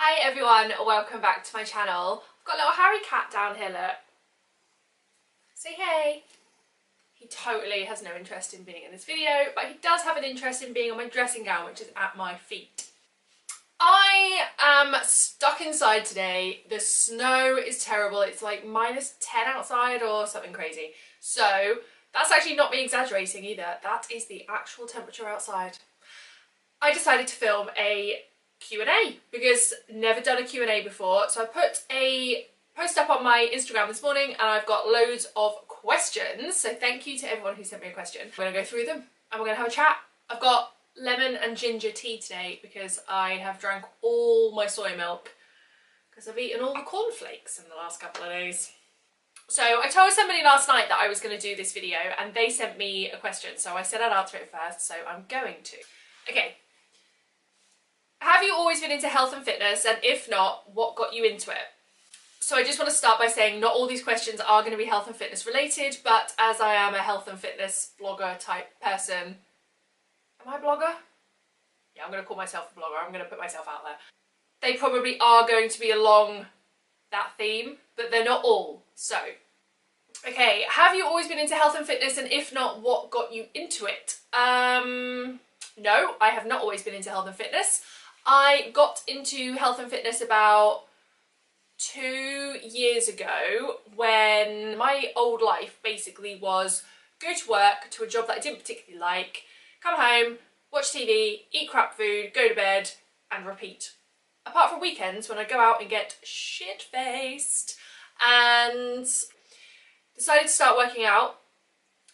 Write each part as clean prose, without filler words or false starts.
Hi everyone, welcome back to my channel. I've got a little Harry cat down here, look. Say hey. He totally has no interest in being in this video, but he does have an interest in being on my dressing gown, which is at my feet. I am stuck inside today. The snow is terrible. It's like -10 outside or something crazy. So that's actually not me exaggerating either. That is the actual temperature outside. I decided to film a Q&A because never done a Q&A before. So I put a post up on my Instagram this morning and I've got loads of questions. So thank you to everyone who sent me a question. We're gonna go through them and we're gonna have a chat. I've got lemon and ginger tea today because I have drank all my soy milk because I've eaten all the cornflakes in the last couple of days. So I told somebody last night that I was going to do this video and they sent me a question, so I said I'd answer it first, so I'm going to. Okay. Have you always been into health and fitness, and if not, what got you into it? So I just want to start by saying not all these questions are going to be health and fitness related, but as I am a health and fitness blogger type person, am I a blogger? Yeah, I'm going to call myself a blogger, I'm going to put myself out there. They probably are going to be along that theme, but they're not all. So, okay, have you always been into health and fitness, and if not, what got you into it? No, I have not always been into health and fitness. I got into health and fitness about 2 years ago when my old life basically was go to work, to a job that I didn't particularly like, come home, watch TV, eat crap food, go to bed and repeat. Apart from weekends when I go out and get shit-faced, and decided to start working out,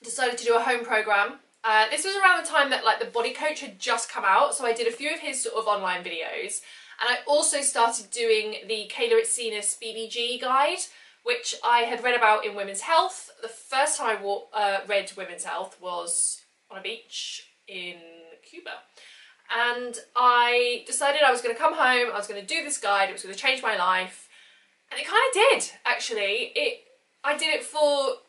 decided to do a home program. This was around the time that like the Body Coach had just come out, so I did a few of his sort of online videos, and I also started doing the Kayla Itsinas BBG guide, which I had read about in Women's Health. The first time I read Women's Health was on a beach in Cuba, and I decided I was going to come home, I was going to do this guide, it was going to change my life, and it kind of did, actually. I did it for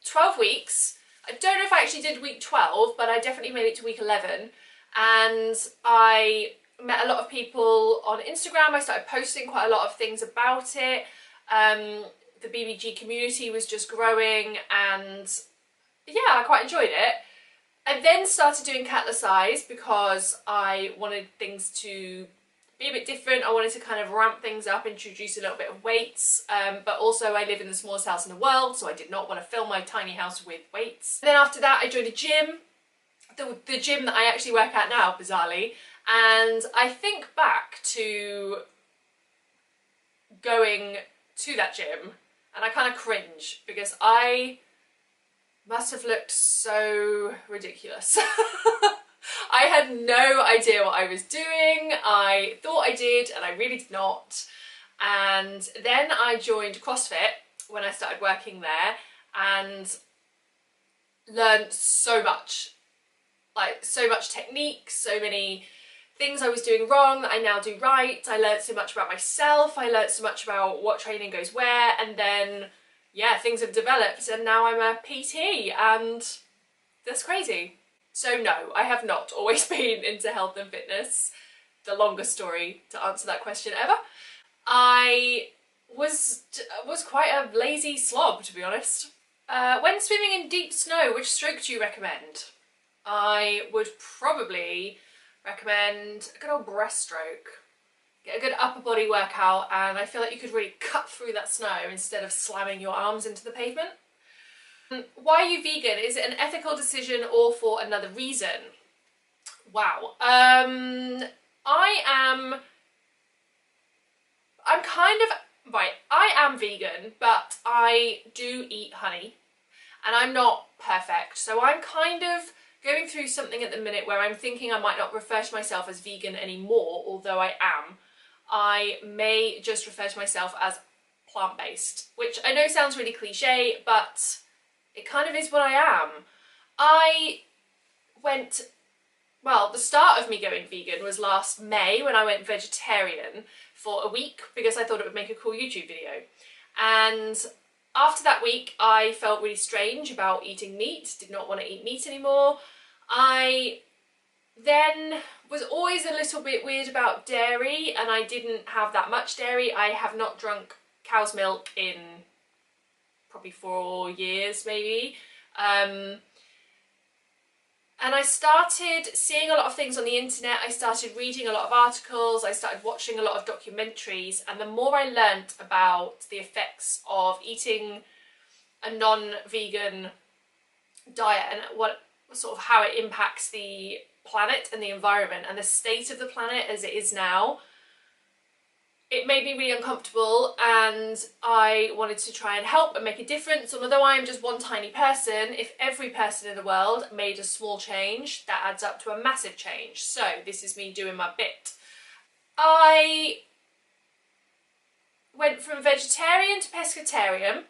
12 weeks. I don't know if I actually did week 12, but I definitely made it to week 11. And I met a lot of people on Instagram. I started posting quite a lot of things about it. The BBG community was just growing and yeah, I quite enjoyed it. I then started doing Cutler Size because I wanted things to be a bit different. I wanted to kind of ramp things up, introduce a little bit of weights, but also I live in the smallest house in the world, so I did not want to fill my tiny house with weights. And then after that I joined a gym, the gym that I actually work at now, bizarrely, and I think back to going to that gym and I kind of cringe because I must have looked so ridiculous. I had no idea what I was doing. I thought I did and I really did not. And then I joined CrossFit when I started working there and learned so much. Like so much technique, so many things I was doing wrong that I now do right. I learned so much about myself. I learned so much about what training goes where, and then yeah, things have developed and now I'm a PT and that's crazy. So no, I have not always been into health and fitness. The longest story to answer that question ever. I was quite a lazy slob, to be honest. When swimming in deep snow, which stroke do you recommend? I would probably recommend a good old breaststroke. Get a good upper body workout, and I feel like you could really cut through that snow instead of slamming your arms into the pavement. Why are you vegan? Is it an ethical decision or for another reason? Wow. I'm kind of, right, I am vegan, but I do eat honey and I'm not perfect. So I'm kind of going through something at the minute where I'm thinking I might not refer to myself as vegan anymore, although I am. I may just refer to myself as plant-based, which I know sounds really cliche, but it kind of is what I am. Well, the start of me going vegan was last May when I went vegetarian for a week because I thought it would make a cool YouTube video. And after that week, I felt really strange about eating meat, did not want to eat meat anymore. I Then was always a little bit weird about dairy, and I didn't have that much dairy. I have not drunk cow's milk in probably 4 years maybe. And I started seeing a lot of things on the internet, I started reading a lot of articles, I started watching a lot of documentaries, and the more I learnt about the effects of eating a non-vegan diet and what sort of how it impacts the planet and the environment and the state of the planet as it is now, it made me really uncomfortable, and I wanted to try and help and make a difference. And although I am just one tiny person, if every person in the world made a small change, that adds up to a massive change. So this is me doing my bit. I went from vegetarian to pescatarian.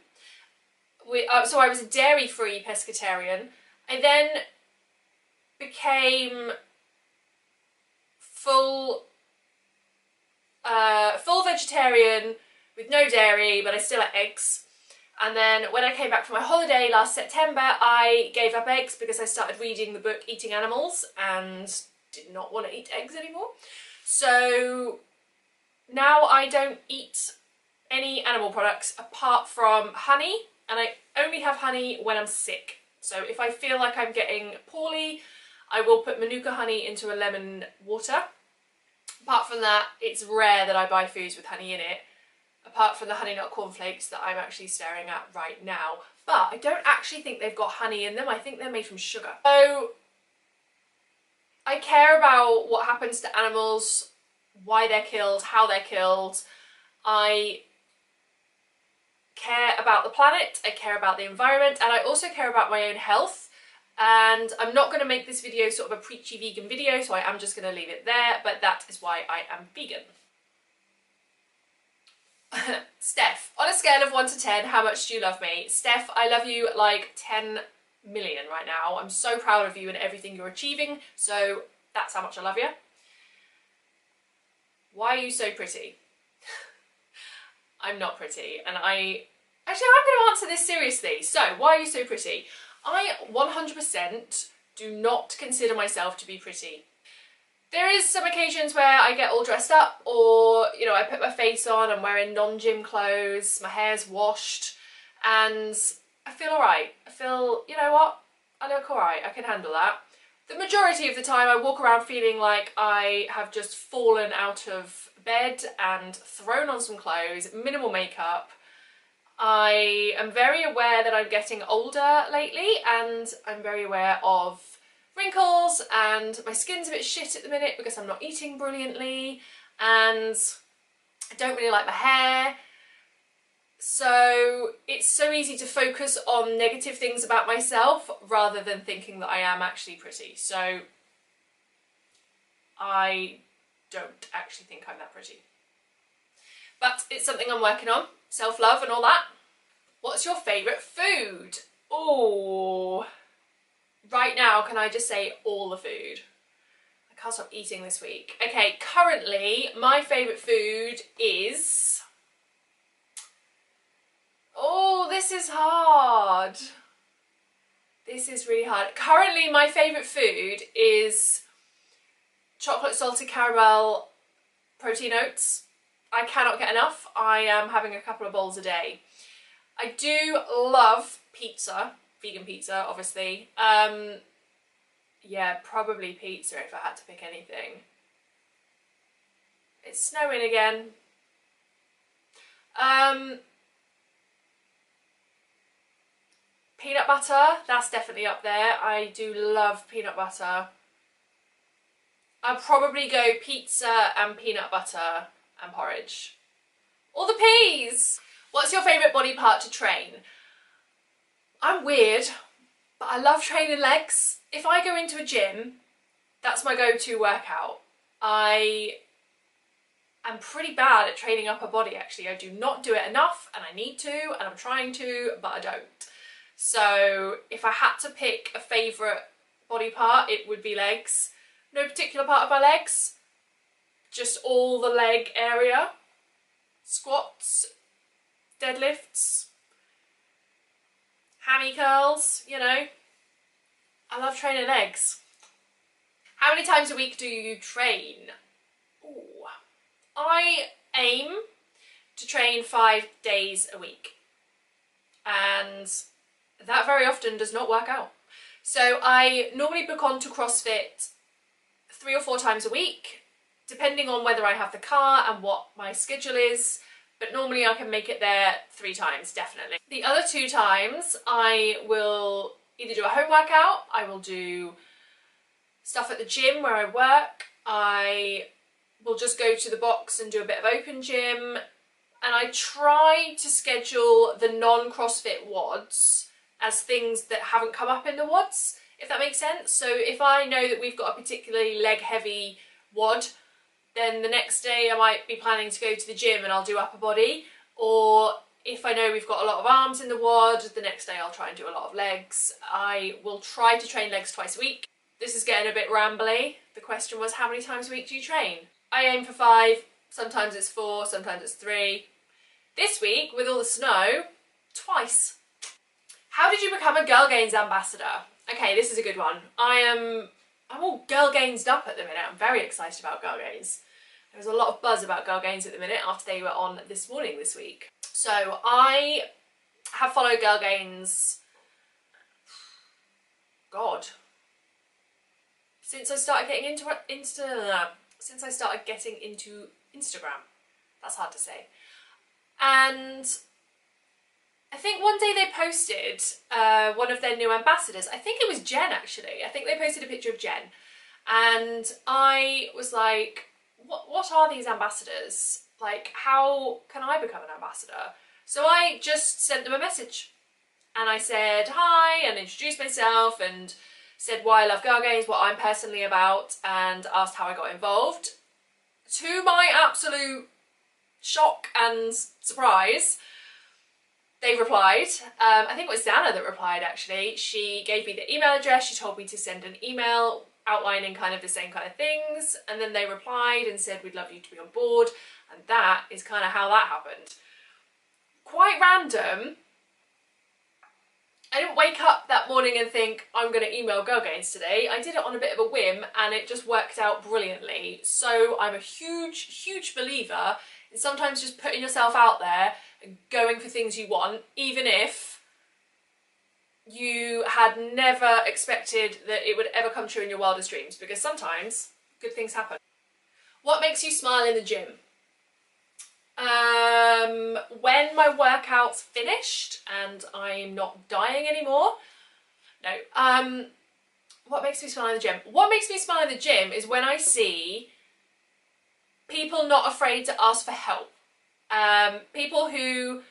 So I was a dairy-free pescatarian. I then became full vegetarian with no dairy, but I still ate eggs. And then when I came back from my holiday last September, I gave up eggs because I started reading the book Eating Animals and did not want to eat eggs anymore. So now I don't eat any animal products apart from honey, and I only have honey when I'm sick. So if I feel like I'm getting poorly, I will put Manuka honey into a lemon water. Apart from that, it's rare that I buy foods with honey in it, apart from the Honey Nut cornflakes that I'm actually staring at right now. But I don't actually think they've got honey in them, I think they're made from sugar. So I care about what happens to animals, why they're killed, how they're killed. I care about the planet, I care about the environment, and I also care about my own health. And I'm not going to make this video sort of a preachy vegan video, so I am just going to leave it there, but that is why I am vegan. Steph, on a scale of 1 to 10, how much do you love me? Steph, I love you like 10 million right now. I'm so proud of you and everything you're achieving, so that's how much I love you. Why are you so pretty? I'm not pretty, and I'm going to answer this seriously. So, why are you so pretty? I 100% do not consider myself to be pretty. There is some occasions where I get all dressed up, or, you know, I put my face on, I'm wearing non-gym clothes, my hair's washed, and I feel alright. I feel, you know what, I look alright, I can handle that. The majority of the time I walk around feeling like I have just fallen out of bed and thrown on some clothes, minimal makeup. I am very aware that I'm getting older lately, and I'm very aware of wrinkles, and my skin's a bit shit at the minute because I'm not eating brilliantly, and I don't really like my hair. So it's so easy to focus on negative things about myself rather than thinking that I am actually pretty. So I don't actually think I'm that pretty. But it's something I'm working on, self-love and all that. What's your favourite food? Oh, right now, can I just say all the food? I can't stop eating this week. Okay, currently, my favourite food is... Oh, this is hard. This is really hard. Currently, my favourite food is chocolate salted caramel protein oats. I cannot get enough. I am having a couple of bowls a day. I do love pizza, vegan pizza, obviously. Yeah, probably pizza if I had to pick anything. It's snowing again. Peanut butter, that's definitely up there. I do love peanut butter. I'd probably go pizza and peanut butter and porridge. Or the peas! What's your favourite body part to train? I'm weird, but I love training legs. If I go into a gym, that's my go-to workout. I am pretty bad at training upper body, actually. I do not do it enough, and I need to, and I'm trying to, but I don't. So if I had to pick a favourite body part, it would be legs. No particular part of my legs, just all the leg area. Squats, deadlifts, hammy curls, you know. I love training legs. How many times a week do you train? Ooh. I aim to train 5 days a week, and that very often does not work out. So I normally book on to CrossFit 3 or 4 times a week, depending on whether I have the car and what my schedule is, but normally I can make it there 3 times, definitely. The other 2 times I will either do a home workout, I will do stuff at the gym where I work, I will just go to the box and do a bit of open gym, and I try to schedule the non-CrossFit WODs as things that haven't come up in the WODs, if that makes sense. So if I know that we've got a particularly leg heavy WOD, then the next day I might be planning to go to the gym and I'll do upper body, or if I know we've got a lot of arms in the WOD, the next day I'll try and do a lot of legs. I will try to train legs twice a week. This is getting a bit rambly. The question was, how many times a week do you train? I aim for 5, sometimes it's 4, sometimes it's 3. This week, with all the snow, twice. How did you become a Girl Gains ambassador? Okay, this is a good one. I'm all Girl Gainsed up at the minute. I'm very excited about Girl Gains. There was a lot of buzz about Girl Gains at the minute after they were on This Morning this week. So I have followed Girl Gains, God, since I started getting into Instagram. That's hard to say. And I think one day they posted one of their new ambassadors. I think it was Jen, actually. I think they posted a picture of Jen. And I was like, what are these ambassadors? Like, how can I become an ambassador? So I just sent them a message. And I said hi and introduced myself and said why I love Girl Gains, what I'm personally about, and asked how I got involved. To my absolute shock and surprise, they replied. I think it was Zana that replied, actually. She gave me the email address, she told me to send an email outlining kind of the same kind of things, and then they replied and said, we'd love you to be on board, and that is kind of how that happened. Quite random. I didn't wake up that morning and think, I'm going to email Girl Gains today. I did it on a bit of a whim and it just worked out brilliantly. So I'm a huge, huge believer in sometimes just putting yourself out there and going for things you want, even if you had never expected that it would ever come true in your wildest dreams, because sometimes good things happen. What makes you smile in the gym? When my workout's finished and I'm not dying anymore. No. What makes me smile in the gym? What makes me smile in the gym is when I see people not afraid to ask for help. People who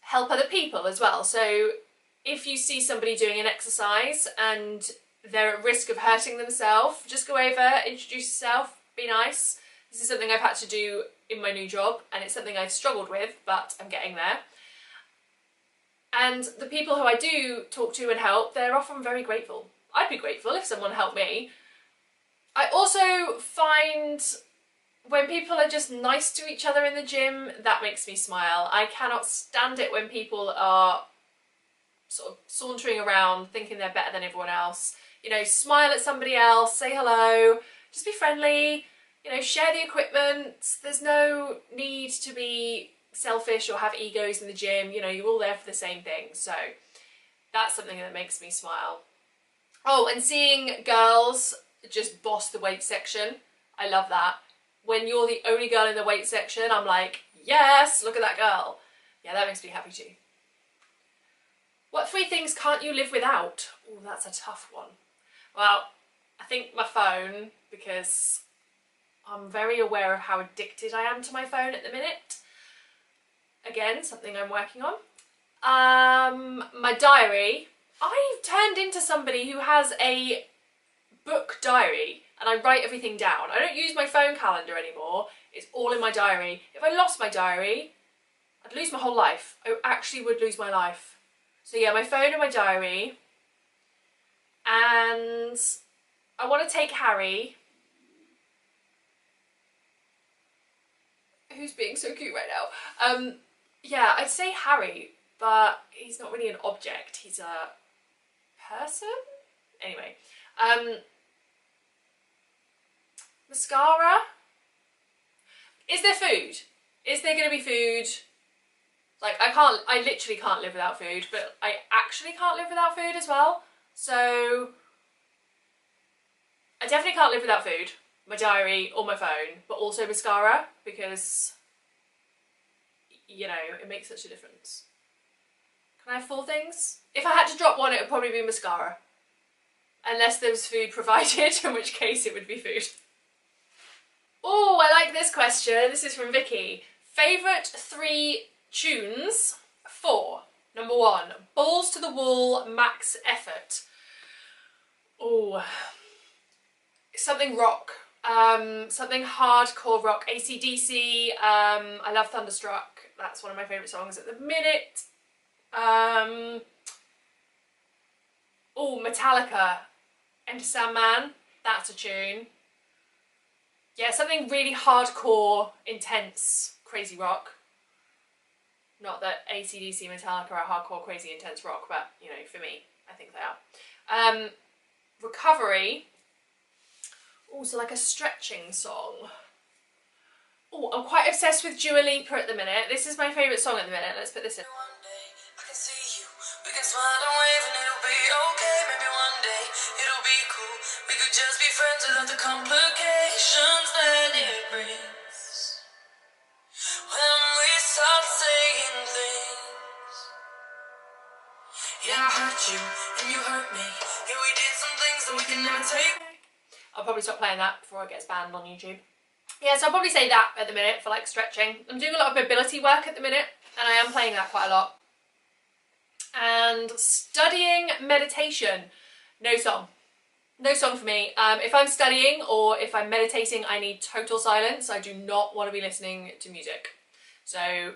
help other people as well. So if you see somebody doing an exercise and they're at risk of hurting themselves, just go over, introduce yourself, be nice. This is something I've had to do in my new job, and it's something I've struggled with, but I'm getting there. And the people who I do talk to and help, they're often very grateful. I'd be grateful if someone helped me. I also find when people are just nice to each other in the gym, that makes me smile. I cannot stand it when people are sort of sauntering around thinking they're better than everyone else. You know, smile at somebody else, say hello, just be friendly. You know, share the equipment. There's no need to be selfish or have egos in the gym. You know, you're all there for the same thing. So that's something that makes me smile. Oh, and seeing girls just boss the weight section. I love that. When you're the only girl in the weight section, I'm like, yes, look at that girl. Yeah, that makes me happy too. What 3 things can't you live without? Oh, that's a tough one. Well, I think my phone, because I'm very aware of how addicted I am to my phone at the minute. Again, something I'm working on. My diary. I've turned into somebody who has a book diary and I write everything down. I don't use my phone calendar anymore. It's all in my diary. If I lost my diary, I'd lose my whole life. I actually would lose my life. So yeah, my phone and my diary. And I want to take Harry, who's being so cute right now. Yeah, I'd say Harry, but he's not really an object. He's a person? Anyway. Mascara? Is there food? Is there going to be food? Like, I literally can't live without food, but I actually can't live without food as well. So, I definitely can't live without food, my diary or my phone, but also mascara, because, you know, it makes such a difference. Can I have 4 things? If I had to drop one, it would probably be mascara. Unless there was food provided, in which case it would be food. Oh, I like this question. This is from Vicky. Favourite 3 tunes? 4. Number 1, Balls to the Wall, Max Effort. Oh, something rock. Something hardcore rock. AC/DC. I love Thunderstruck. That's one of my favourite songs at the minute. Oh, Metallica. Enter Sandman. That's a tune. Yeah, something really hardcore, intense, crazy rock. Not that AC/DC, Metallica are hardcore, crazy, intense rock, but, you know, for me, I think they are. Recovery. Oh, so like a stretching song. Oh, I'm quite obsessed with Dua Lipa at the minute. This is my favourite song at the minute. Let's put this in. One day I can see you. We can smile and wave and it'll be okay. Maybe one day it'll be cool. We could just be friends without the complications that it brings. When we start saying things. Yeah, I hurt you and you hurt me. Yeah, we did some things that we can never take. I'll probably stop playing that before it gets banned on YouTube. Yeah, so I'll probably say that at the minute for like stretching. I'm doing a lot of mobility work at the minute, and I am playing that quite a lot. And studying meditation. No song. No song for me. If I'm studying or if I'm meditating, I need total silence. I do not want to be listening to music. So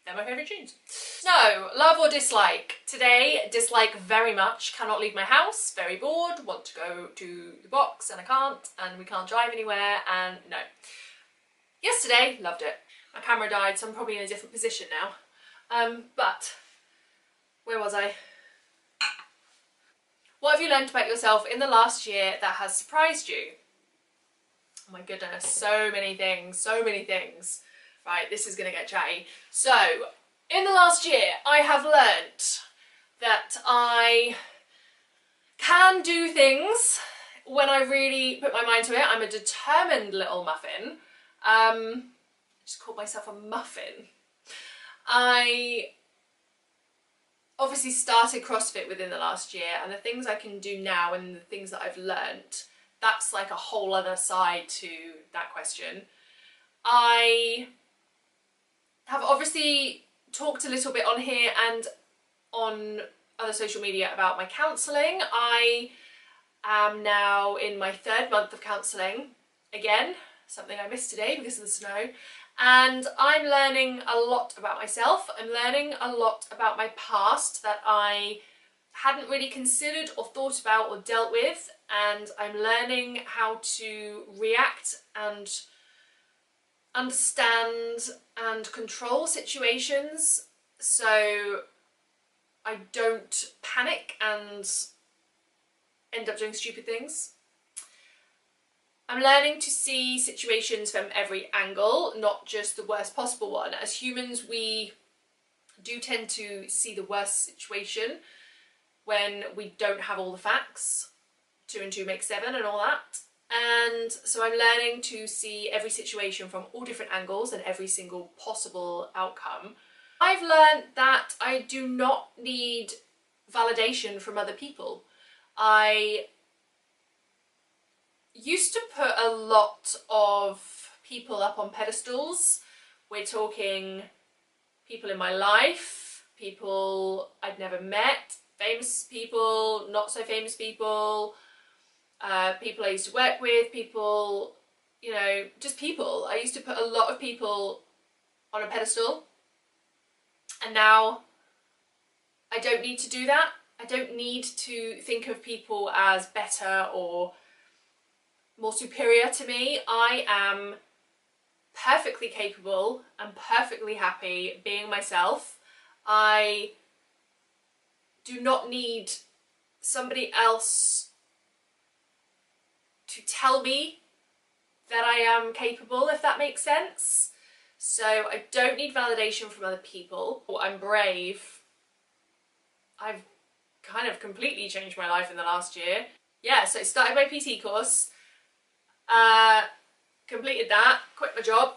they're my favourite tunes. So, love or dislike? Today, dislike very much. Cannot leave my house. Very bored. Want to go to the box and I can't. And we can't drive anywhere. And no. Yesterday, loved it. My camera died, so I'm probably in a different position now. But where was I? What have you learned about yourself in the last year that has surprised you? Oh my goodness, so many things, so many things. Right, this is going to get chatty. So, in the last year, I have learnt that I can do things when I really put my mind to it. I'm a determined little muffin. I just called myself a muffin. I obviously started CrossFit within the last year, and the things I can do now and the things that I've learnt, that's like a whole other side to that question. I have obviously talked a little bit on here and on other social media about my counselling. I am now in my 3rd month of counselling. Again, something I missed today because of the snow. And I'm learning a lot about myself. I'm learning a lot about my past that I hadn't really considered or thought about or dealt with. And I'm learning how to react and understand and control situations so I don't panic and end up doing stupid things. I'm learning to see situations from every angle, not just the worst possible one. As humans, we do tend to see the worst situation when we don't have all the facts. 2 and 2 make 7 and all that. And so I'm learning to see every situation from all different angles and every single possible outcome. I've learned that I do not need validation from other people. I used to put a lot of people up on pedestals. We're talking people in my life, people I'd never met, famous people, not so famous people, people I used to work with, people, you know, just people. I used to put a lot of people on a pedestal, and now I don't need to do that. I don't need to think of people as better or more superior to me. I am perfectly capable and perfectly happy being myself. I do not need somebody else to tell me that I am capable, if that makes sense. So I don't need validation from other people. I'm brave. I've kind of completely changed my life in the last year. Yeah, so I started my PT course, completed that, quit my job.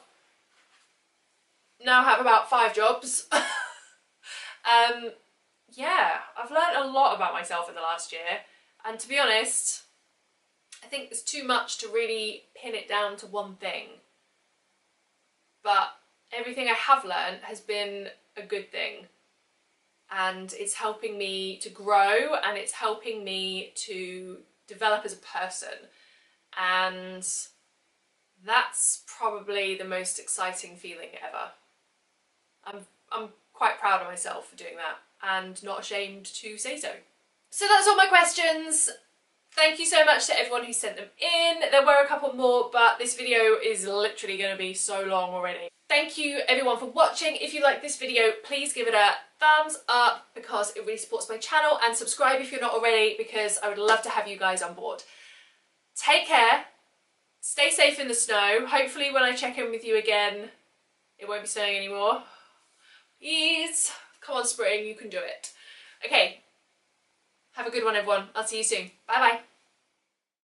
Now have about 5 jobs. Yeah, I've learned a lot about myself in the last year, and to be honest, I think there's too much to really pin it down to one thing. But everything I have learned has been a good thing, and it's helping me to grow, and it's helping me to develop as a person, and that's probably the most exciting feeling ever. I'm quite proud of myself for doing that, and not ashamed to say so. So that's all my questions. Thank you so much to everyone who sent them in. There were a couple more, but this video is literally going to be so long already. Thank you everyone for watching. If you like this video, please give it a thumbs up because it really supports my channel, and subscribe if you're not already because I would love to have you guys on board. Take care, stay safe in the snow. Hopefully when I check in with you again, it won't be snowing anymore. Please, come on spring, you can do it. Okay, have a good one everyone. I'll see you soon. Bye bye.